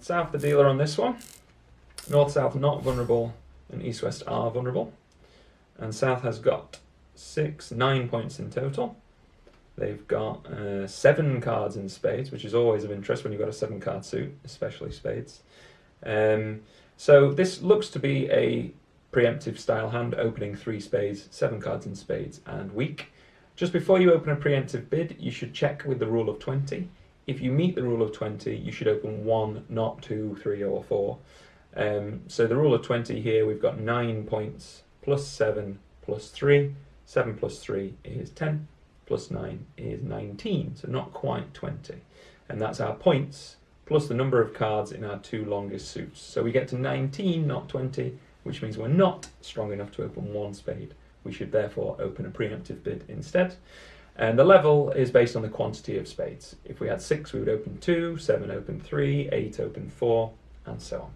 South the dealer on this one. North, South not vulnerable, and East, West are vulnerable. And South has got 9 points in total. They've got 7 cards in spades, which is always of interest when you've got a 7-card suit, especially spades. So this looks to be a preemptive style hand, opening 3 spades, 7 cards in spades, and weak. Just before you open a preemptive bid, you should check with the rule of 20. If you meet the rule of 20, you should open 1, not 2, 3, or 4. So the rule of 20 here, we've got 9 points, plus 7, plus 3. 7 plus 3 is 10, plus 9 is 19, so not quite 20. And that's our points, plus the number of cards in our 2 longest suits. So we get to 19, not 20, which means we're not strong enough to open 1 spade. We should therefore open a preemptive bid instead. And the level is based on the quantity of spades. If we had 6, we would open 2, 7 open 3, 8 open 4, and so on.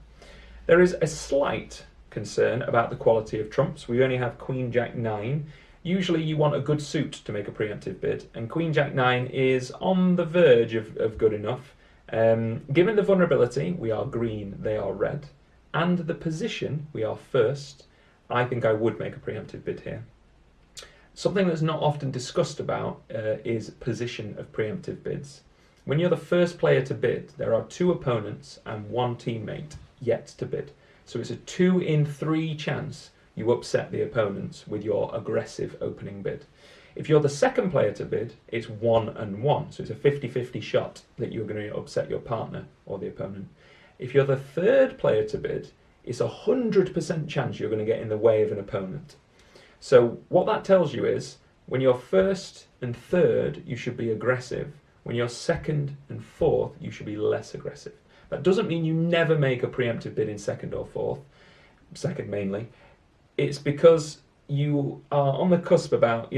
There is a slight concern about the quality of trumps. We only have Queen Jack 9. Usually you want a good suit to make a preemptive bid, and Queen Jack 9 is on the verge of good enough. Given the vulnerability, we are green, they are red, and the position, we are first, I think I would make a preemptive bid here. Something that's not often discussed about is position of preemptive bids. When you're the first player to bid, there are 2 opponents and 1 teammate yet to bid. So it's a 2 in 3 chance you upset the opponents with your aggressive opening bid. If you're the second player to bid, it's 1 and 1. So it's a 50-50 shot that you're going to upset your partner or the opponent. If you're the third player to bid, it's a 100% chance you're going to get in the way of an opponent. So what that tells you is, when you're first and third, you should be aggressive. When you're second and fourth, you should be less aggressive. That doesn't mean you never make a preemptive bid in second or fourth, second mainly. It's because you are on the cusp about,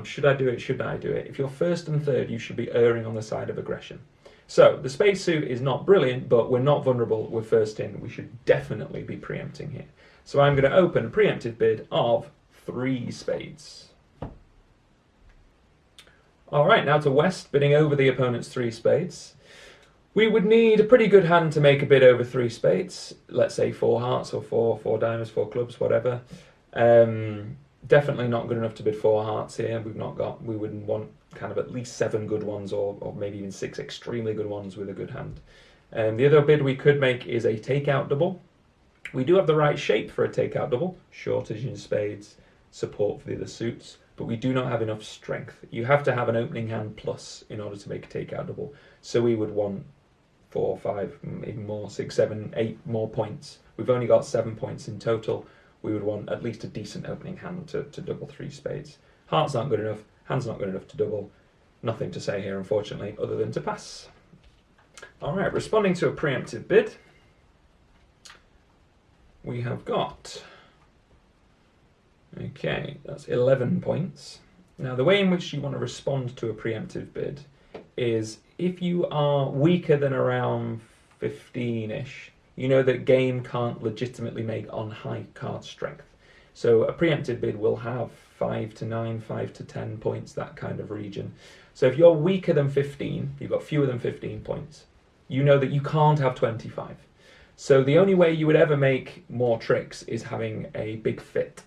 should I do it, shouldn't I do it? If you're first and third, you should be erring on the side of aggression. So the spade suit is not brilliant, but we're not vulnerable, we're first in. We should definitely be preempting here. So I'm going to open a preemptive bid of 3 spades. All right, now to West, bidding over the opponent's 3 spades. We would need a pretty good hand to make a bid over 3 spades. Let's say 4 hearts or 4 diamonds, 4 clubs, whatever. Definitely not good enough to bid 4 hearts here. We wouldn't want kind of at least 7 good ones or maybe even 6 extremely good ones with a good hand. The other bid we could make is a takeout double. We do have the right shape for a takeout double, shortage in spades, support for the other suits, but we do not have enough strength. You have to have an opening hand plus in order to make a takeout double. So we would want 4, 5, even more, 6, 7, 8 more points. We've only got 7 points in total. We would want at least a decent opening hand to double 3 spades. Hearts aren't good enough, hands not good enough to double. Nothing to say here, unfortunately, other than to pass. All right, responding to a preemptive bid, we have got, okay, that's 11 points. Now, the way in which you want to respond to a preemptive bid is if you are weaker than around 15-ish, you know that game can't legitimately make on high card strength. So a preemptive bid will have 5 to 9, 5 to 10 points, that kind of region. So if you're weaker than 15, you've got fewer than 15 points, you know that you can't have 25. So the only way you would ever make more tricks is having a big fit.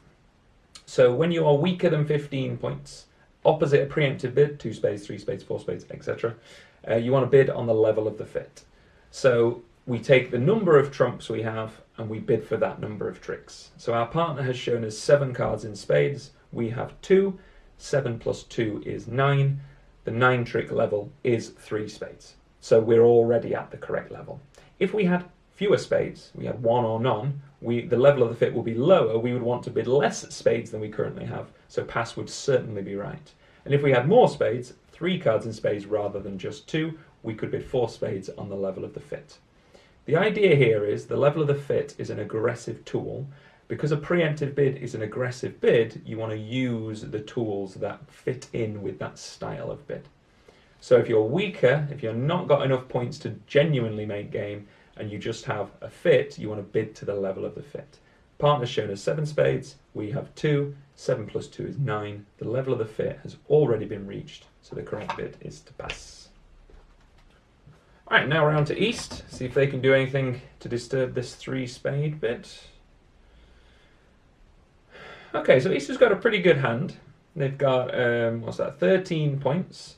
So when you are weaker than 15 points, opposite a preemptive bid, 2 spades, 3 spades, 4 spades, etc., you want to bid on the level of the fit. So we take the number of trumps we have and we bid for that number of tricks. So our partner has shown us 7 cards in spades. We have 2. 7 plus 2 is 9. The 9 trick level is 3 spades. So we're already at the correct level. If we had fewer spades, we had 1 or none, the level of the fit will be lower. We would want to bid less spades than we currently have. So pass would certainly be right. And if we had more spades, 3 cards in spades rather than just 2, we could bid 4 spades on the level of the fit. The idea here is the level of the fit is an aggressive tool. Because a preemptive bid is an aggressive bid, you want to use the tools that fit in with that style of bid. So if you're weaker, if you've not got enough points to genuinely make game, and you just have a fit, you want to bid to the level of the fit. Partner's shown us 7 spades, we have 2, 7 plus 2 is 9. The level of the fit has already been reached, so the correct bid is to pass. Alright, now we're on to East. See if they can do anything to disturb this 3-spade bit. Okay, so East has got a pretty good hand. They've got, 13 points.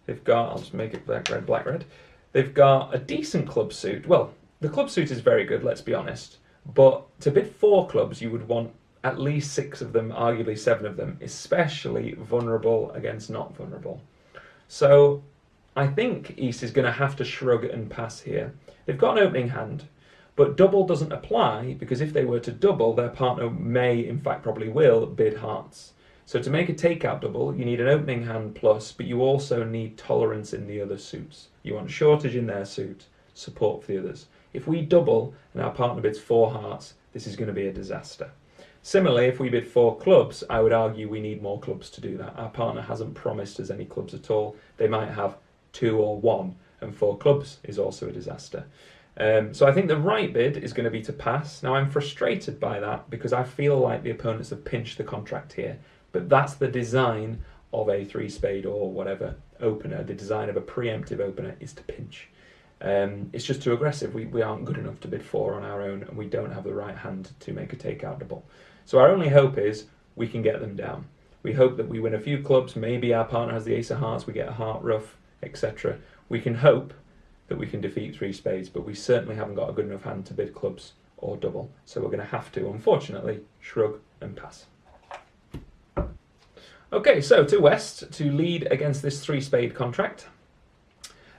They've got, I'll just make it black, red, black, red. They've got a decent club suit. Well, the club suit is very good, let's be honest. But to bid 4 clubs, you would want at least 6 of them, arguably 7 of them, especially vulnerable against not vulnerable. So I think East is going to have to shrug and pass here. They've got an opening hand, but double doesn't apply because if they were to double, their partner may, in fact probably will, bid hearts. So to make a takeout double, you need an opening hand plus, but you also need tolerance in the other suits. You want shortage in their suit, support for the others. If we double and our partner bids 4 hearts, this is going to be a disaster. Similarly, if we bid 4 clubs, I would argue we need more clubs to do that. Our partner hasn't promised us any clubs at all. They might have 2 or 1, and 4 clubs is also a disaster. So I think the right bid is going to be to pass. Now I'm frustrated by that because I feel like the opponents have pinched the contract here, but that's the design of a 3-spade or whatever opener. The design of a preemptive opener is to pinch. It's just too aggressive. We aren't good enough to bid 4 on our own, and we don't have the right hand to make a takeout double. So our only hope is we can get them down. We hope that we win a few clubs, maybe our partner has the ace of hearts, we get a heart ruff, etc. We can hope that we can defeat 3 spades, but we certainly haven't got a good enough hand to bid clubs or double. So we're going to have to, unfortunately, shrug and pass. Okay, so to West to lead against this 3-spade contract.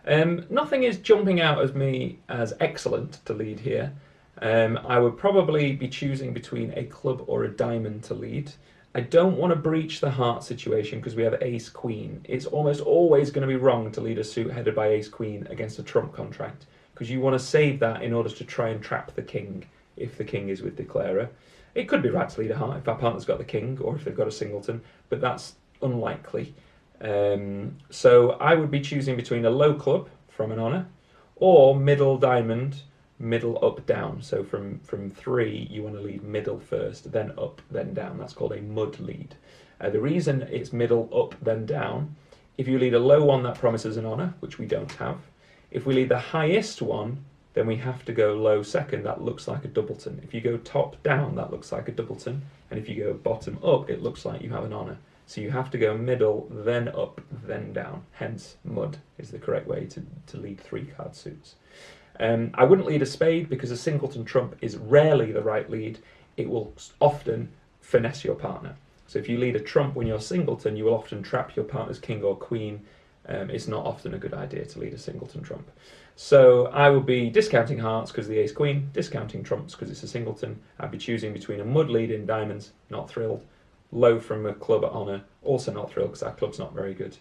Nothing is jumping out at me as excellent to lead here. I would probably be choosing between a club or a diamond to lead. I don't want to breach the heart situation because we have ace queen. It's almost always going to be wrong to lead a suit headed by ace queen against a trump contract because you want to save that in order to try and trap the king if the king is with declarer. It could be right to lead a heart if our partner's got the king or if they've got a singleton, but that's unlikely. So I would be choosing between a low club from an honour or middle diamond, middle up down. So from 3 you want to lead middle first, then up, then down. That's called a mud lead. The reason it's middle up then down, if you lead a low one that promises an honour, which we don't have. If we lead the highest one, then we have to go low second. That looks like a doubleton. If you go top down, that looks like a doubleton, and if you go bottom up, it looks like you have an honour. So you have to go middle, then up, then down. Hence, mud is the correct way to lead 3-card suits. I wouldn't lead a spade because a singleton trump is rarely the right lead. It will often finesse your partner. So if you lead a trump when you're singleton, you will often trap your partner's king or queen. It's not often a good idea to lead a singleton trump. So I would be discounting hearts because of the ace queen, discounting trumps because it's a singleton. I'd be choosing between a mud lead in diamonds, not thrilled, low from a club at honour, also not thrilled because our club's not very good.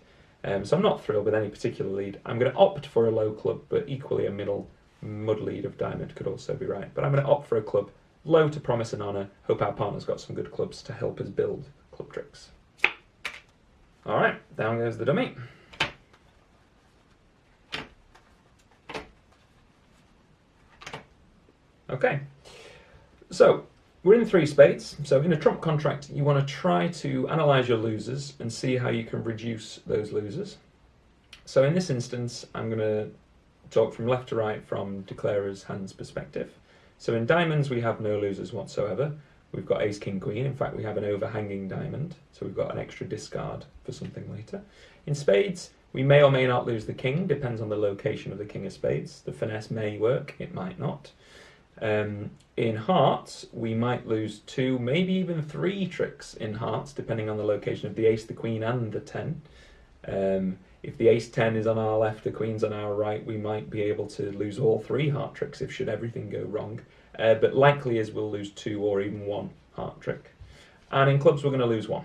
So I'm not thrilled with any particular lead. I'm going to opt for a low club, but equally a middle mud lead of diamond could also be right. But I'm going to opt for a club, low to promise an honour, hope our partner's got some good clubs to help us build club tricks. Alright, down goes the dummy. Okay, so we're in 3 spades. So in a trump contract, you want to try to analyse your losers and see how you can reduce those losers. So in this instance, I'm going to talk from left to right from declarer's hand's perspective. So in diamonds, we have no losers whatsoever. We've got ace, king, queen. In fact, we have an overhanging diamond, so we've got an extra discard for something later. In spades, we may or may not lose the king, depends on the location of the king of spades. The finesse may work, it might not. In hearts, we might lose 2, maybe even 3 tricks in hearts, depending on the location of the ace, the queen, and the 10. If the ace 10 is on our left, the queen's on our right, we might be able to lose all 3 heart tricks if should everything go wrong. But likely is we'll lose 2 or even 1 heart trick. And in clubs, we're going to lose 1.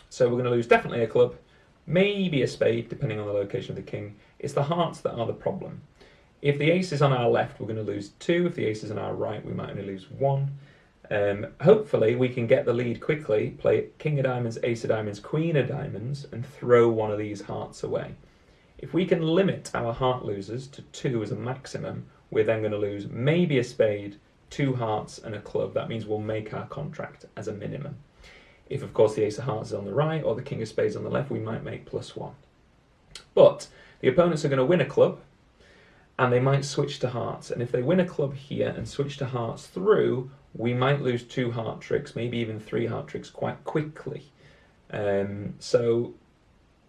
So we're going to lose definitely a club, maybe a spade, depending on the location of the king. It's the hearts that are the problem. If the ace is on our left, we're going to lose 2. If the ace is on our right, we might only lose 1. Hopefully, we can get the lead quickly, play king of diamonds, ace of diamonds, queen of diamonds, and throw one of these hearts away. If we can limit our heart losers to 2 as a maximum, we're then going to lose maybe a spade, 2 hearts, and a club. That means we'll make our contract as a minimum. If, of course, the ace of hearts is on the right or the king of spades on the left, we might make +1. But the opponents are going to win a club, and they might switch to hearts. And if they win a club here and switch to hearts through, we might lose 2 heart tricks, maybe even 3 heart tricks quite quickly. So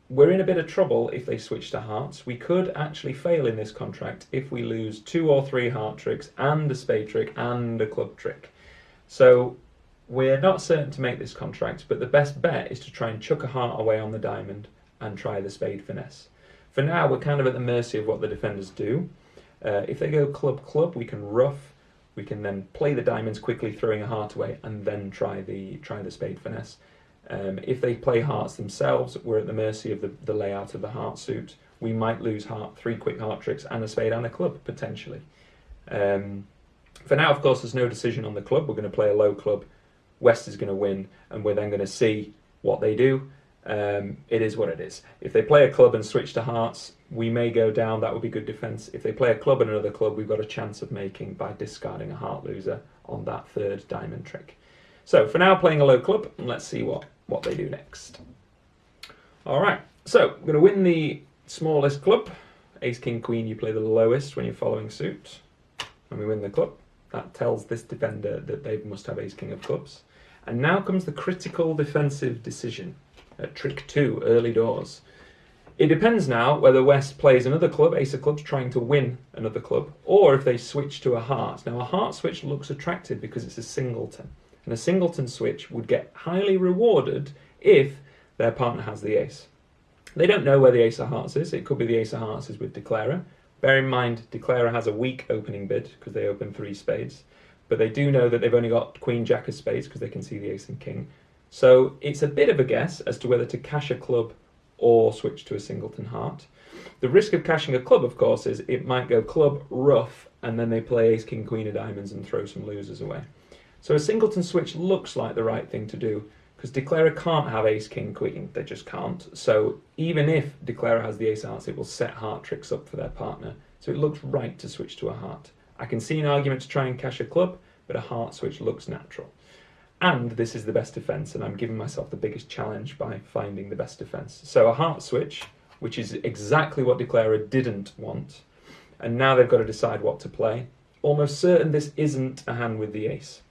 we're in a bit of trouble if they switch to hearts. We could actually fail in this contract if we lose 2 or 3 heart tricks and a spade trick and a club trick. So we're not certain to make this contract, but the best bet is to try and chuck a heart away on the diamond and try the spade finesse. For now, we're kind of at the mercy of what the defenders do. If they go club, we can ruff. We can then play the diamonds quickly, throwing a heart away, and then try the spade finesse. If they play hearts themselves, we're at the mercy of the layout of the heart suit. We might lose 3 quick heart tricks and a spade and a club, potentially. For now, of course, there's no decision on the club. We're going to play a low club. West is going to win, and we're then going to see what they do. It is what it is. If they play a club and switch to hearts, we may go down. That would be good defence. If they play a club and another club, we've got a chance of making by discarding a heart loser on that 3rd diamond trick. So for now, playing a low club, and let's see what they do next. All right, so we're going to win the smallest club. Ace, king, queen, you play the lowest when you're following suit, and we win the club. That tells this defender that they must have ace, king of clubs. And now comes the critical defensive decision at trick 2, early doors. It depends now whether West plays another club, ace of clubs, trying to win another club, or if they switch to a heart. Now, a heart switch looks attractive because it's a singleton, and a singleton switch would get highly rewarded if their partner has the ace. They don't know where the ace of hearts is. It could be the ace of hearts is with declarer. Bear in mind, declarer has a weak opening bid because they open 3 spades, but they do know that they've only got queen, jack of spades because they can see the ace and king. So it's a bit of a guess as to whether to cash a club or switch to a singleton heart. The risk of cashing a club, of course, is it might go club, ruff, and then they play ace, king, queen of diamonds and throw some losers away. So a singleton switch looks like the right thing to do because declarer can't have ace, king, queen. They just can't. So even if declarer has the ace hearts, it will set heart tricks up for their partner. So it looks right to switch to a heart. I can see an argument to try and cash a club, but a heart switch looks natural. And this is the best defence, and I'm giving myself the biggest challenge by finding the best defence. So a heart switch, which is exactly what declarer didn't want, and now they've got to decide what to play. Almost certain this isn't a hand with the ace.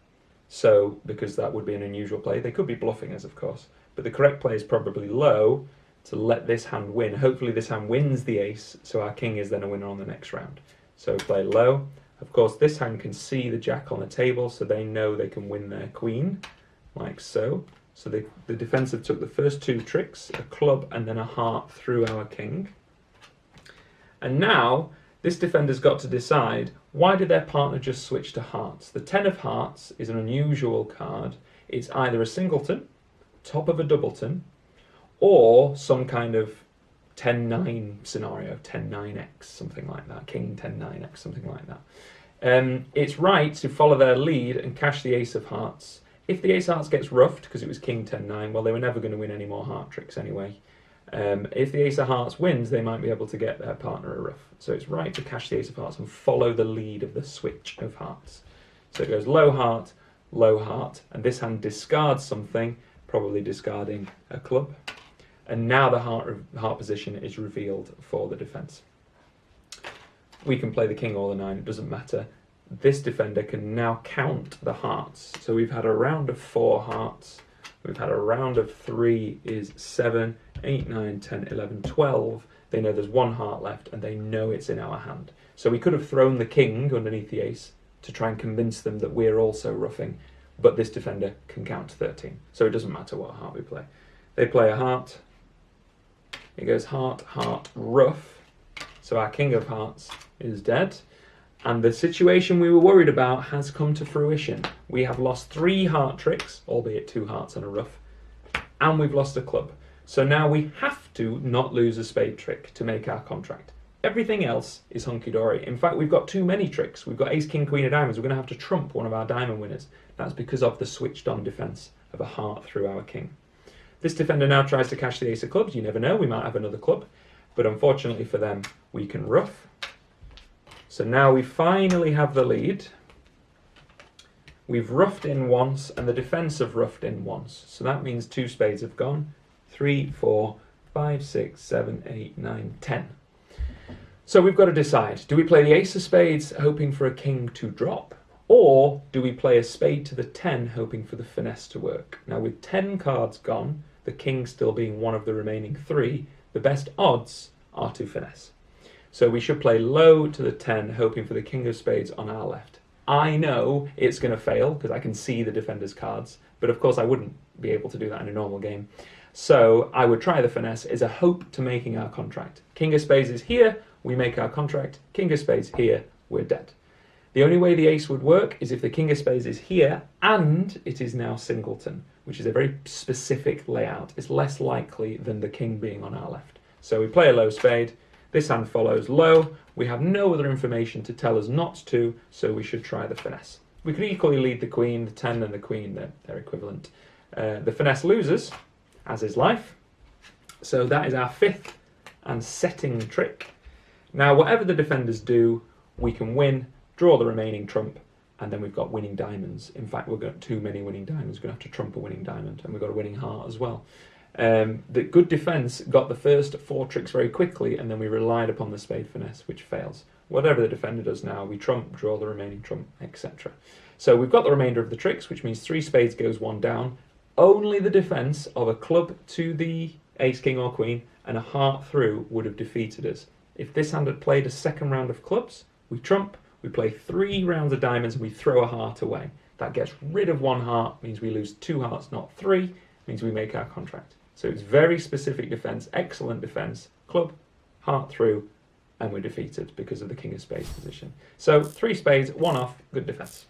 So, because that would be an unusual play, they could be bluffing us, of course, but the correct play is probably low to let this hand win. Hopefully this hand wins the ace, so our king is then a winner on the next round. So play low. Of course, this hand can see the jack on the table, so they know they can win their queen, like so. So the defensive took the first 2 tricks, a club and then a heart through our king. And now, this defender's got to decide, why did their partner just switch to hearts? The 10 of hearts is an unusual card. It's either a singleton, top of a doubleton, or some kind of 10-9 scenario, 10-9x, something like that, king 10-9x, something like that. It's right to follow their lead and cash the ace of hearts. If the ace of hearts gets ruffed because it was king 10-9, well, they were never going to win any more heart tricks anyway. If the ace of hearts wins, they might be able to get their partner a ruff. So it's right to cash the ace of hearts and follow the lead of the switch of hearts. So it goes low heart, and this hand discards something, probably discarding a club. And now the heart position is revealed for the defence. We can play the king or the 9, it doesn't matter. This defender can now count the hearts. So we've had a round of 4 hearts, we've had a round of 3 is 7, 8, 9, 10, 11, 12. They know there's 1 heart left and they know it's in our hand. So we could have thrown the king underneath the ace to try and convince them that we're also ruffing, but this defender can count 13. So it doesn't matter what heart we play. They play a heart, it goes heart, heart, ruff. So our king of hearts is dead. And the situation we were worried about has come to fruition. We have lost 3 heart tricks, albeit 2 hearts and a ruff, and we've lost a club. So now we have to not lose a spade trick to make our contract. Everything else is hunky-dory. In fact, we've got too many tricks. We've got ace, king, queen of diamonds. We're going to have to trump one of our diamond winners. That's because of the switched-on defence of a heart through our king. This defender now tries to cash the ace of clubs. You never know, we might have another club. But unfortunately for them, we can ruff. So now we finally have the lead. We've ruffed in once, and the defence have ruffed in once. So that means 2 spades have gone. 3, 4, 5, 6, 7, 8, 9, 10. So we've got to decide, do we play the ace of spades hoping for a king to drop, or do we play a spade to the 10 hoping for the finesse to work? Now with 10 cards gone, the king still being one of the remaining 3, the best odds are to finesse. So we should play low to the 10 hoping for the king of spades on our left. I know it's going to fail because I can see the defender's cards, but of course I wouldn't be able to do that in a normal game. So I would try the finesse as a hope to making our contract. King of spades is here, we make our contract. King of spades here, we're dead. The only way the ace would work is if the king of spades is here and it is now singleton, which is a very specific layout. It's less likely than the king being on our left. So we play a low spade. This hand follows low. We have no other information to tell us not to, so we should try the finesse. We could equally lead the queen, the 10 and the queen, they're equivalent. The finesse loses, as is life. So that is our 5th and setting trick. Now, whatever the defenders do, we can win, draw the remaining trump, and then we've got winning diamonds. In fact, we've got too many winning diamonds. We're going to have to trump a winning diamond, and we've got a winning heart as well. The good defence got the first 4 tricks very quickly, and then we relied upon the spade finesse, which fails. Whatever the defender does now, we trump, draw the remaining trump, etc. So we've got the remainder of the tricks, which means 3 spades goes 1 down. Only the defence of a club to the ace, king or queen and a heart through would have defeated us. If this hand had played a second round of clubs, we trump, we play 3 rounds of diamonds and we throw a heart away. That gets rid of 1 heart, means we lose 2 hearts, not 3, means we make our contract. So it's very specific defence, excellent defence, club, heart through, and we're defeated because of the king of spades position. So 3 spades, 1 off, good defence.